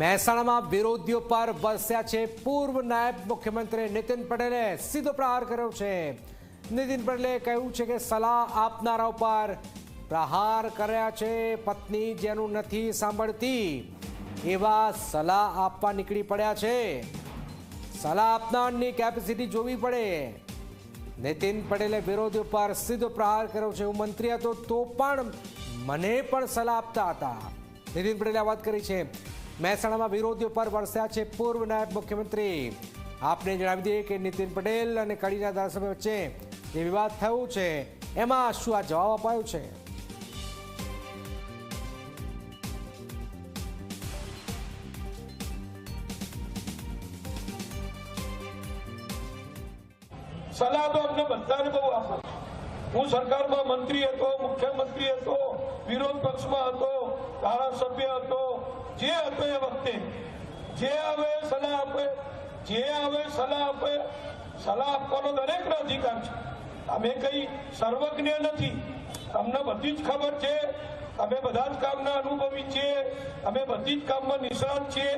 મહેસાણામાં વિરોધીઓ પર વરસ્યા છે પૂર્વ નાયબ મુખ્યમંત્રી નીતિન પટેલે સીધો પ્રહાર કર્યો છે। નીતિન પટેલે કહ્યું છે કે સલાહ આપનારા ઉપર પ્રહાર કર્યા છે। પત્ની જેનું નથી સાંભળતી એવા સલાહ આપવા નીકળી પડ્યા છે। સલાહ આપનારની કેપેસિટી જોવી પડે। નીતિન પટેલે વિરોધીઓ પર સીધો પ્રહાર કર્યો છે। હું મંત્રી હતો તો પણ મને પણ સલાહ આપતા હતા। નીતિન પટેલે વાત કરી છે। મહેસાણામાં વિરોધીઓ પર વરસ્યા છે પૂર્વ નાયબ મુખ્યમંત્રી। આપને જણાવી દઈએ કે નીતિન પટેલ અને કડીના ધારાસભ્ય વચ્ચે જે વિવાદ થયો છે એમાં શું આ જવાબ અપાયો છે। સલાહ તો અમને બધાને બહુ આપો। હું સરકારમાં મંત્રી હતો, મુખ્યમંત્રી હતો, વિરોધ પક્ષમાં હતો, ધારાસભ્ય હતો, જે હતો એ વખતે જે આવે સલાહ આપે, જે આવે સલાહ આપે। સલાહ આપવાનો દરેકનો અધિકાર છે। અમે કઈ સર્વજ્ઞ નથી, અમને બધી જ ખબર છે। અમે બધા જ કામના અનુભવી છીએ, અમે બધી જ કામમાં નિષ્ણાત છીએ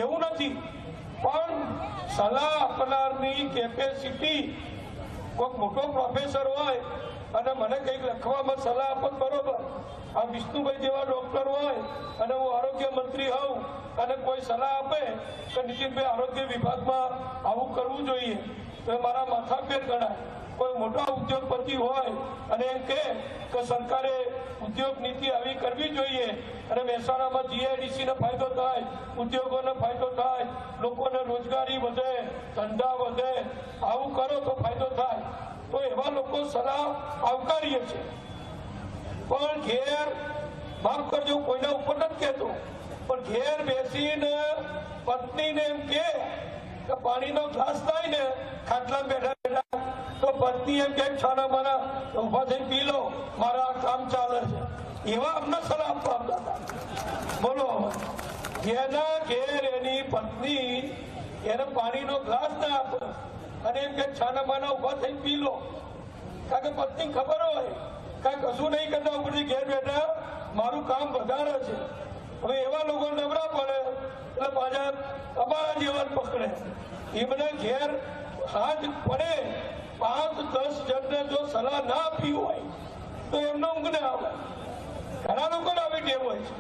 એવું નથી, પણ સલાહ આપનારની કેપેસિટી કોઈ મોટો પ્રોફેસર હોય અને મને કંઈક લખવામાં સલાહ આપત બરોબર। આ વિષ્ણુભાઈ જેવા ડોક્ટર હોય અને હું આરોગ્ય મંત્રી હોઉં અને કોઈ સલાહ આપે કે નીતિનભાઈ આરોગ્ય વિભાગમાં આવું કરવું જોઈએ તો એ મારા માથાપેર ગણાય। કોઈ મોટા ઉદ્યોગપતિ હોય અને એમ કે સરકારે ઉદ્યોગ નીતિ આવી કરવી જોઈએ અને મહેસાણામાં જીઆઈડીસીને ફાયદો થાય, ઉદ્યોગોને ફાયદો થાય, લોકોને રોજગારી વધે, ધંધા વધે, આવું કરો તો ફાયદો થાય, તો એવા લોકો સલાહ આવકારીએ છે। પણ ઘેર માફ કરજો, કોઈના ઉપર નથી કહેતો, પણ ઘેર બેસીને પત્નીને એમ કે પાણીનો ગ્લાસ થાય ને ખાટલા બેઠા બેઠા તો પત્ની એમ કે છાના માના ઉભા થઈ પી લો, મારા કામ ચાલે છે, એવા અમને સલાહ આપવા આવતા હતા। બોલો, જેના ઘેર એની પત્ની એને પાણીનો ગ્લાસ ના આપે અને એમ કે છાના માના ઉભા થઈ પી લો, કારણ કે પત્ની ખબર હોય કઈ કશું નહીં કરતા ઉપરથી ઘેર બેઠા મારું કામ વધારે છે। હવે એવા લોકો નબળા પડે એટલે પાછા અમારા જીવન પકડે। એમને ઘેર સાંજ પડે 5-10 જણને જો સલાહ ના આપી હોય તો એમને ઊંઘ ના આવે। ઘણા લોકોને આવી ટેવ હોય છે।